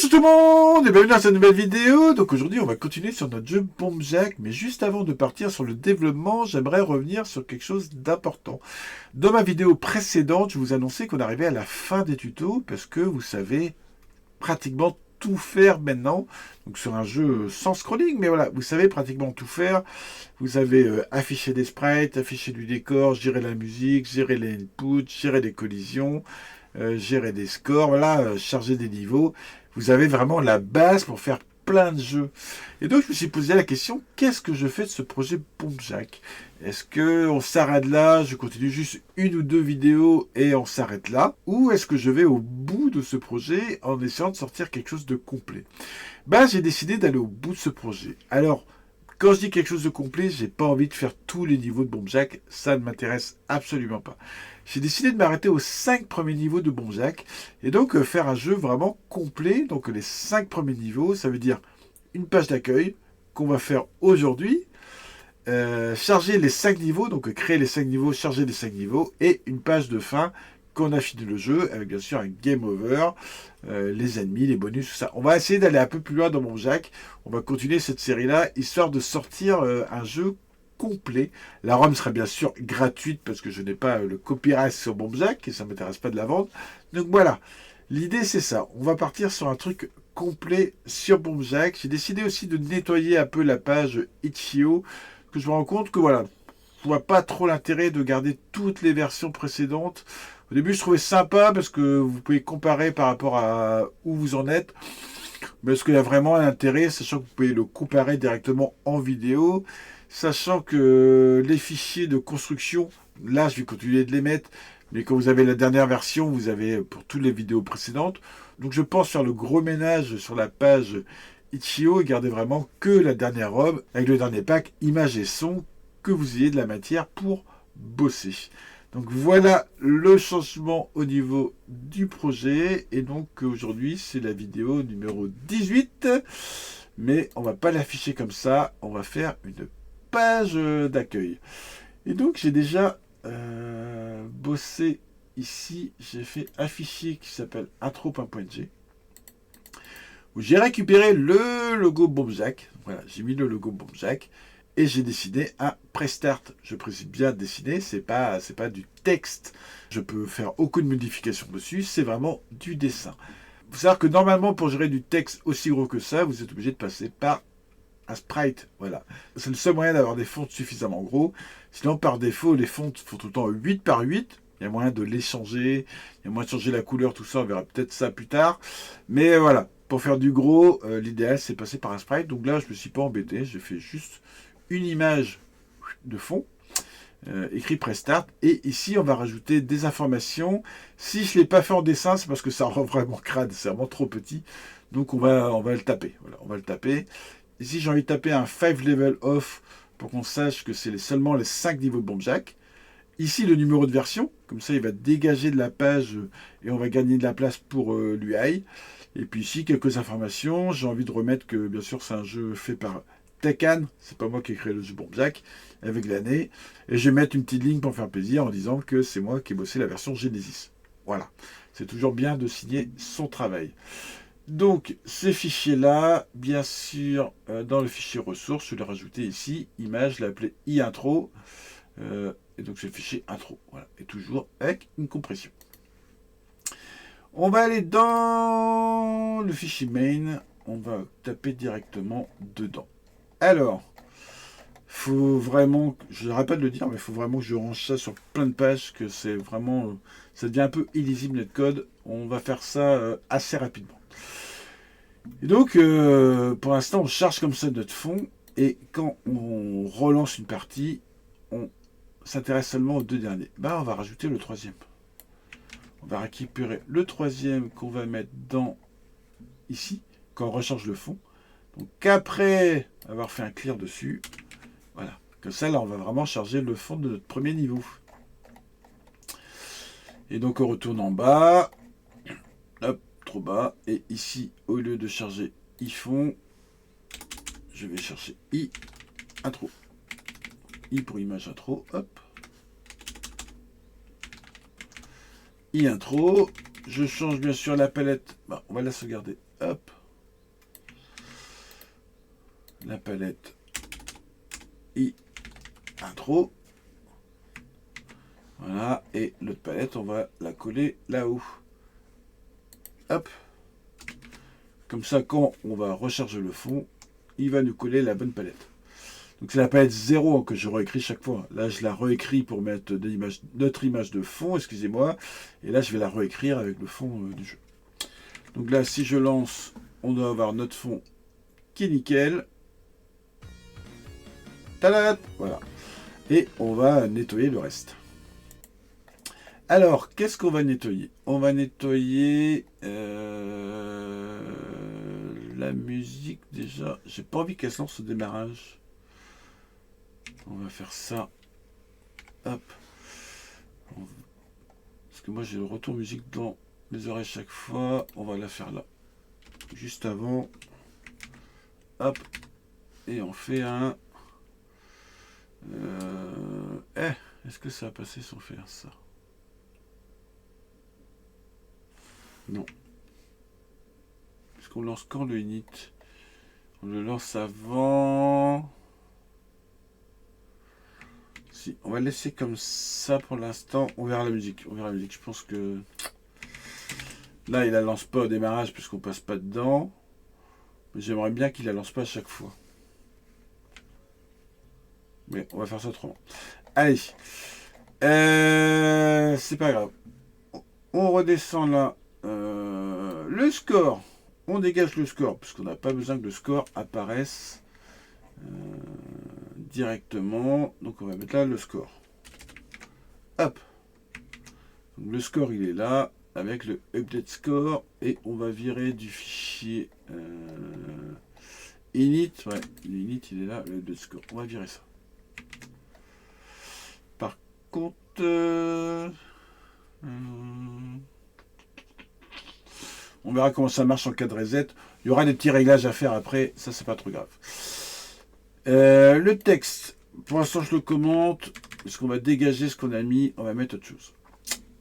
Bonjour tout le monde et bienvenue dans cette nouvelle vidéo. Donc aujourd'hui on va continuer sur notre jeu Bomb Jack, mais juste avant de partir sur le développement, j'aimerais revenir sur quelque chose d'important. Dans ma vidéo précédente, je vous annonçais qu'on arrivait à la fin des tutos, parce que vous savez pratiquement tout faire maintenant. Donc sur un jeu sans scrolling, mais voilà, vous savez pratiquement tout faire. Vous savez afficher des sprites, afficher du décor, gérer la musique, gérer les inputs, gérer des collisions, gérer des scores, voilà, charger des niveaux. Vous avez vraiment la base pour faire plein de jeux. Et donc je me suis posé la question, qu'est-ce que je fais de ce projet Bomb Jack? Est-ce qu'on s'arrête là, je continue juste une ou deux vidéos et on s'arrête là? Ou est-ce que je vais au bout de ce projet en essayant de sortir quelque chose de complet? J'ai décidé d'aller au bout de ce projet. Alors, quand je dis quelque chose de complet, j'ai pas envie de faire tous les niveaux de Bomb Jack, ça ne m'intéresse absolument pas. J'ai décidé de m'arrêter aux 5 premiers niveaux de Bomb Jack, et donc faire un jeu vraiment complet. Donc les 5 premiers niveaux, ça veut dire une page d'accueil qu'on va faire aujourd'hui, charger les 5 niveaux, donc créer les 5 niveaux, charger les 5 niveaux, et une page de fin qu'on a fini le jeu, avec bien sûr un game over, les ennemis, les bonus, tout ça. On va essayer d'aller un peu plus loin dans Bomb Jack. On va continuer cette série-là, histoire de sortir un jeu complet. La ROM sera bien sûr gratuite, parce que je n'ai pas le copyright sur Bomb Jack, et ça ne m'intéresse pas de la vendre. Donc voilà, l'idée c'est ça. On va partir sur un truc complet sur Bomb Jack. J'ai décidé aussi de nettoyer un peu la page Itch.io, que je me rends compte que voilà, je vois pas trop l'intérêt de garder toutes les versions précédentes. Au début, je trouvais sympa parce que vous pouvez comparer par rapport à où vous en êtes. Mais est-ce qu'il y a vraiment un intérêt, sachant que vous pouvez le comparer directement en vidéo, sachant que les fichiers de construction, là, je vais continuer de les mettre, mais quand vous avez la dernière version, vous avez pour toutes les vidéos précédentes. Donc, je pense faire le gros ménage sur la page Itch.io et garder vraiment que la dernière ROM avec le dernier pack images et son, que vous ayez de la matière pour bosser. Donc voilà le changement au niveau du projet. Et donc aujourd'hui c'est la vidéo numéro 18. Mais on va pas l'afficher comme ça. On va faire une page d'accueil. Et donc j'ai déjà bossé ici. J'ai fait un fichier qui s'appelle intro.png, où j'ai récupéré le logo Bomb Jack. Voilà, j'ai mis le logo Bomb Jack. Et j'ai dessiné un prestart. Je précise bien dessiner, c'est pas du texte. Je peux faire aucune modification dessus, c'est vraiment du dessin. Il faut savoir que normalement, pour gérer du texte aussi gros que ça, vous êtes obligé de passer par un sprite. Voilà. C'est le seul moyen d'avoir des fonds suffisamment gros. Sinon, par défaut, les fonds font tout le temps 8 par 8. Il y a moyen de les changer, il y a moyen de changer la couleur, tout ça, on verra peut-être ça plus tard. Mais voilà, pour faire du gros, l'idéal c'est passer par un sprite. Donc là, je ne me suis pas embêté, j'ai fait juste une image de fond, écrit Prestart, et ici on va rajouter des informations. Si je ne l'ai pas fait en dessin, c'est parce que ça rend vraiment crade, c'est vraiment trop petit, donc on va le taper. Voilà, on va le taper. Ici j'ai envie de taper un 5 level off pour qu'on sache que c'est seulement les 5 niveaux de Bomb Jack. Ici le numéro de version, comme ça il va dégager de la page et on va gagner de la place pour l'UI. Et puis ici quelques informations, j'ai envie de remettre que bien sûr c'est un jeu fait par Tekken, c'est pas moi qui ai créé le jeu Bomb Jack, avec l'année. Et je vais mettre une petite ligne pour faire plaisir en disant que c'est moi qui ai bossé la version Genesis. Voilà. C'est toujours bien de signer son travail. Donc, ces fichiers-là, bien sûr, dans le fichier ressources, je vais les rajouter ici, image, je l'ai appelé iintro. Et donc, c'est le fichier intro. Voilà. Et toujours avec une compression. On va aller dans le fichier main. On va taper directement dedans. Alors, faut vraiment, je n'arrête pas de le dire, mais il faut vraiment que je range ça sur plein de pages, que c'est vraiment, ça devient un peu illisible notre code. On va faire ça assez rapidement. Et donc, pour l'instant, on charge comme ça notre fond, et quand on relance une partie, on s'intéresse seulement aux deux derniers. On va rajouter le troisième. On va récupérer le troisième qu'on va mettre dans ici, quand on recharge le fond. Donc après avoir fait un clear dessus, voilà. Comme ça, là, on va vraiment charger le fond de notre premier niveau. Et donc, on retourne en bas. Hop, trop bas. Et ici, au lieu de charger ifond, je vais chercher i intro. I pour image intro. Hop. I intro. Je change bien sûr la palette. On va la sauvegarder. Hop. la palette I intro. Voilà, et l'autre palette, on va la coller là-haut. Hop. Comme ça, quand on va recharger le fond, il va nous coller la bonne palette. Donc c'est la palette 0 que je réécris chaque fois. Là, je la réécris pour mettre notre image de fond, excusez-moi. Et là, je vais la réécrire avec le fond du jeu. Donc là, si je lance, on doit avoir notre fond qui est nickel. Tada! Voilà. Et on va nettoyer le reste. Alors, qu'est-ce qu'on va nettoyer? On va nettoyer la musique déjà. J'ai pas envie qu'elle se lance au démarrage. On va faire ça. Hop. Parce que moi j'ai le retour musique dans les oreilles chaque fois. On va la faire là. Juste avant. Hop. Et on fait un... est-ce que ça va passer sans faire ça? Non. Est-ce qu'on lance quand le init? On le lance avant. Si, on va le laisser comme ça pour l'instant. On verra la musique. On verra la musique. Je pense que là, il la lance pas au démarrage puisqu'on passe pas dedans. Mais j'aimerais bien qu'il la lance pas à chaque fois. Mais on va faire ça autrement. Allez. C'est pas grave. On redescend là. Le score. On dégage le score puisqu'on n'a pas besoin que le score apparaisse directement. Donc on va mettre là le score. Hop. Donc, le score il est là avec le update score et on va virer du fichier init. Ouais, l'init il est là, le update score. On va virer ça. Par contre, on verra comment ça marche en cas de reset. Il y aura des petits réglages à faire après, ça c'est pas trop grave. Le texte, pour l'instant je le commente, parce qu'on va dégager ce qu'on a mis, on va mettre autre chose.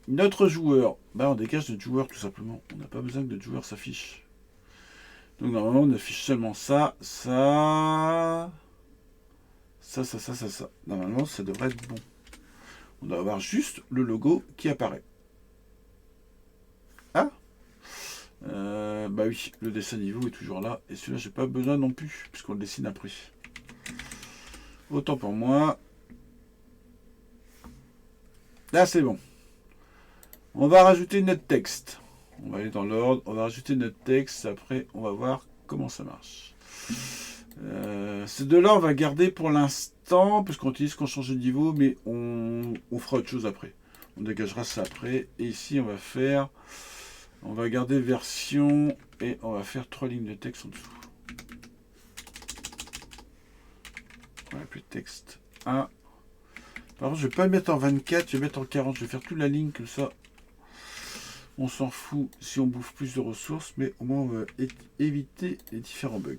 Notre joueur, on dégage notre joueur tout simplement. On n'a pas besoin que notre joueur s'affiche. Donc normalement on affiche seulement ça. Normalement ça devrait être bon. On doit avoir juste le logo qui apparaît. Ah oui, le dessin niveau est toujours là. Et celui-là, j'ai pas besoin non plus, puisqu'on le dessine après. Autant pour moi. Là, c'est bon. On va rajouter notre texte. On va aller dans l'ordre. On va rajouter notre texte. Après, on va voir comment ça marche. Ces deux-là, on va garder pour l'instant, puisqu'on utilise qu'on change de niveau, mais on fera autre chose après. On dégagera ça après. Et ici, on va garder version et on va faire 3 lignes de texte en dessous. On va appeler texte 1. Par contre, je ne vais pas le mettre en 24, je vais mettre en 40. Je vais faire toute la ligne comme ça. On s'en fout si on bouffe plus de ressources, mais au moins on va éviter les différents bugs.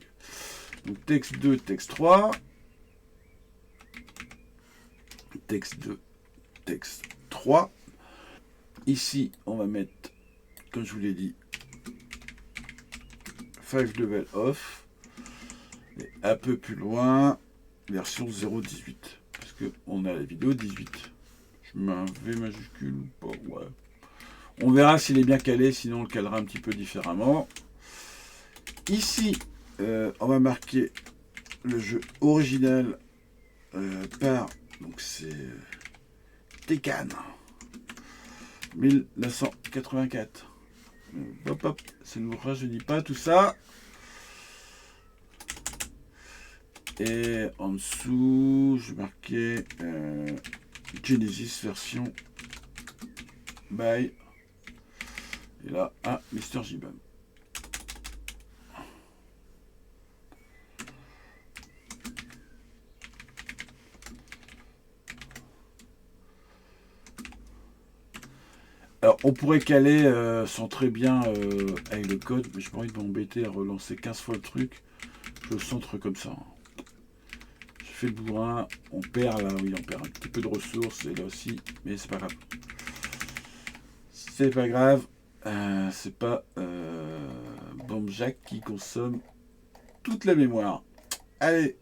Donc texte 2, texte 3. Texte 2, texte 3. Ici, on va mettre, comme je vous l'ai dit, 5 level off. Et un peu plus loin, version 0.18. Parce qu'on a la vidéo 18. Je mets un V majuscule ou pas? Ouais. On verra s'il est bien calé, sinon on le calera un petit peu différemment. Ici, on va marquer le jeu original par, donc c'est Tekken 1984. Hop, hop, ça ne nous rajeunit pas tout ça. Et en dessous, je marquais Genesis version by. Et là, Mr. J-Bum. Alors, on pourrait caler sans très bien avec le code, mais je n'ai pas envie de m'embêter à relancer 15 fois le truc. Je le centre comme ça. Je fais le bourrin, on perd là, oui, on perd un petit peu de ressources, et là aussi, mais c'est pas grave. C'est pas grave, c'est pas Bomb Jack qui consomme toute la mémoire. Allez.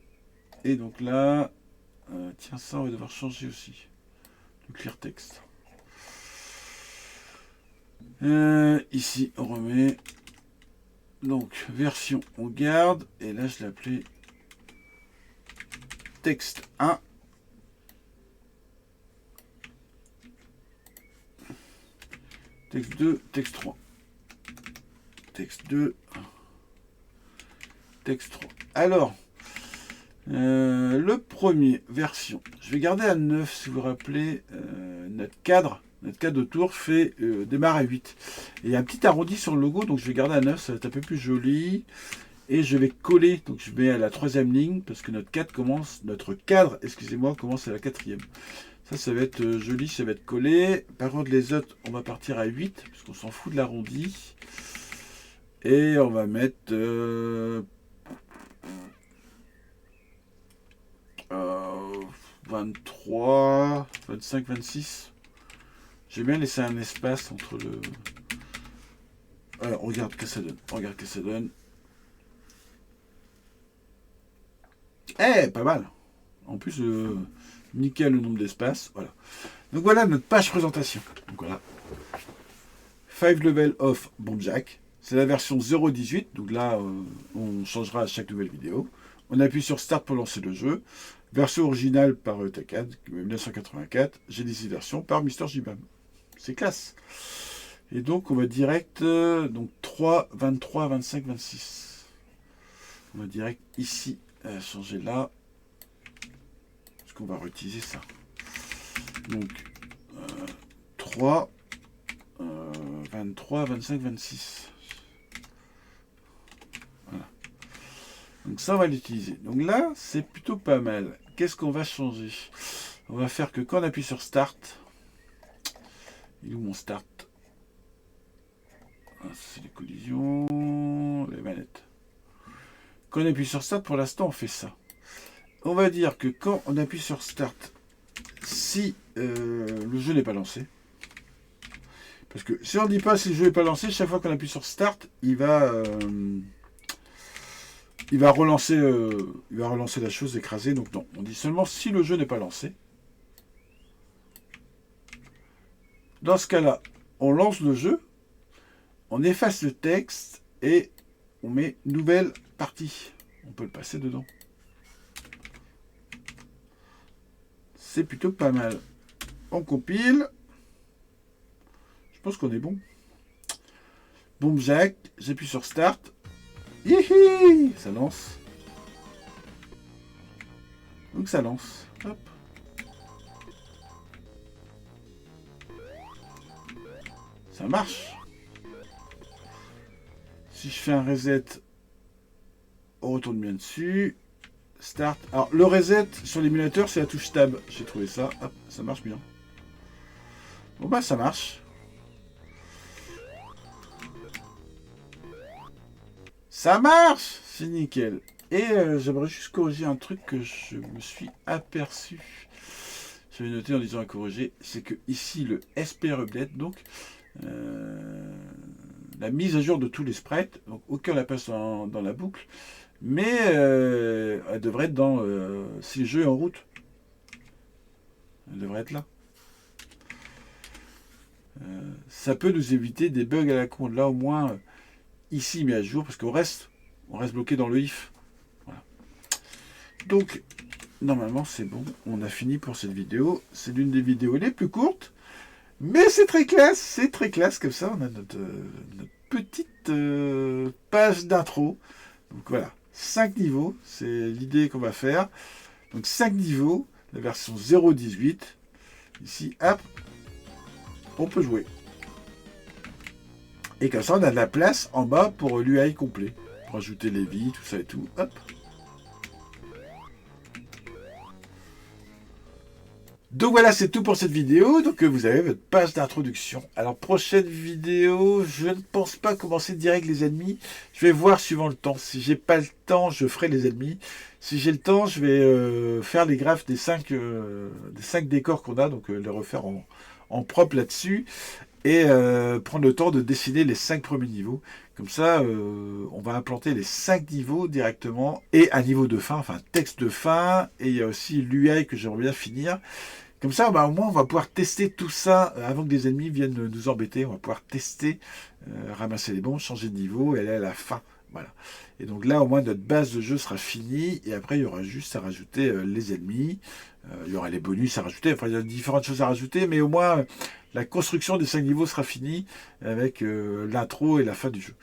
Et donc là, tiens, ça, on va devoir changer aussi. Le clear text. Ici, on remet. Donc, version, on garde. Et là, je l'ai appelé texte 1. Texte 2, texte 3. Texte 2. Texte 3. Alors, le premier, version. Je vais garder à 9, si vous vous rappelez, notre cadre. Notre cadre de tour fait démarre à 8. Et il y a un petit arrondi sur le logo, donc je vais garder à 9, ça va être un peu plus joli. Et je vais coller, donc je mets à la 3e ligne, parce que notre cadre, excusez-moi, commence à la 4e. Ça va être joli, ça va être collé. Par contre, les autres, on va partir à 8, parce qu'on s'en fout de l'arrondi. Et on va mettre 23, 25, 26. J'ai bien laissé un espace entre le... Alors, regarde ce que ça donne. Regarde ce que ça donne. Eh, pas mal. En plus, nickel le nombre d'espaces. Voilà. Donc voilà notre page présentation. Donc voilà. 5 level of Bombjack. C'est la version 0.18. Donc là, on changera à chaque nouvelle vidéo. On appuie sur Start pour lancer le jeu. Version originale par TechAd, 1984. J'ai des versions par Mr. Jibam. C'est classe. Et donc, on va direct, donc 3, 23, 25, 26. On va direct ici, changer là. Parce qu'on va réutiliser ça. Donc, 3, 23, 25, 26. Voilà. Donc ça, on va l'utiliser. Donc là, c'est plutôt pas mal. Qu'est-ce qu'on va changer? On va faire que quand on appuie sur Start, il est où mon Start? Ah, c'est les collisions, les manettes. Quand on appuie sur Start, pour l'instant, on fait ça. On va dire que quand on appuie sur Start, si le jeu n'est pas lancé, parce que si on ne dit pas si le jeu n'est pas lancé, chaque fois qu'on appuie sur Start, il va relancer la chose, écraser. Donc non, on dit seulement si le jeu n'est pas lancé. Dans ce cas-là, on lance le jeu, on efface le texte et on met nouvelle partie. On peut le passer dedans. C'est plutôt pas mal. On compile. Je pense qu'on est bon. Bombjack, j'appuie sur Start. Hihi, ça lance. Donc ça lance. Hop. Ça marche. Si je fais un reset, on retourne bien dessus. Start. Alors le reset sur l'émulateur, c'est la touche Tab. J'ai trouvé ça. Hop, ça marche bien. Bon bah ça marche. Ça marche. C'est nickel. Et j'aimerais juste corriger un truc que je me suis aperçu. J'avais noté en disant à corriger, c'est que ici le SPR update, donc la mise à jour de tous les sprites, donc aucun la passe dans la boucle, mais elle devrait être dans si le jeu est en route. Elle devrait être là. Ça peut nous éviter des bugs à la con. Là au moins, ici mis à jour, parce qu'on reste bloqué dans le if. Voilà. Donc, normalement c'est bon. On a fini pour cette vidéo. C'est l'une des vidéos les plus courtes. Mais c'est très classe comme ça. On a notre petite page d'intro. Donc voilà, 5 niveaux, c'est l'idée qu'on va faire. Donc 5 niveaux, la version 0.18. Ici, hop, on peut jouer. Et comme ça, on a de la place en bas pour l'UI complet. Pour ajouter les vies, tout ça et tout. Hop. Donc voilà, c'est tout pour cette vidéo. Donc vous avez votre page d'introduction. Alors prochaine vidéo, je ne pense pas commencer direct les ennemis. Je vais voir suivant le temps. Si j'ai pas le temps, je ferai les ennemis. Si j'ai le temps, je vais faire les graphes des 5 décors qu'on a. Donc les refaire en propre là-dessus. Et prendre le temps de dessiner les 5 premiers niveaux. Comme ça, on va implanter les 5 niveaux directement et un niveau de fin, enfin texte de fin, et il y a aussi l'UI que j'aimerais bien finir. Comme ça, au moins, on va pouvoir tester tout ça avant que des ennemis viennent nous embêter. On va pouvoir tester, ramasser les bombes, changer de niveau et aller à la fin. Voilà. Et donc là, au moins, notre base de jeu sera finie. Et après, il y aura juste à rajouter les ennemis. Il y aura les bonus à rajouter. Enfin, il y a différentes choses à rajouter. Mais au moins, la construction des 5 niveaux sera finie avec l'intro et la fin du jeu.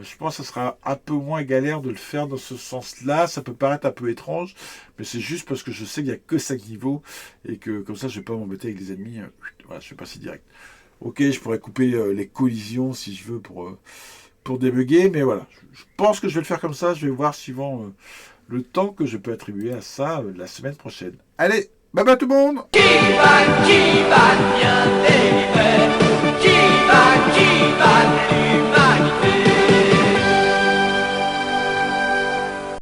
Je pense que ce sera un peu moins galère de le faire dans ce sens-là. Ça peut paraître un peu étrange, mais c'est juste parce que je sais qu'il n'y a que 5 niveaux et que comme ça, je ne vais pas m'embêter avec les ennemis. Voilà, je vais passer direct. Ok, je pourrais couper les collisions si je veux pour débugger, mais voilà. Je pense que je vais le faire comme ça. Je vais voir suivant le temps que je peux attribuer à ça la semaine prochaine. Allez, bye bye tout le monde!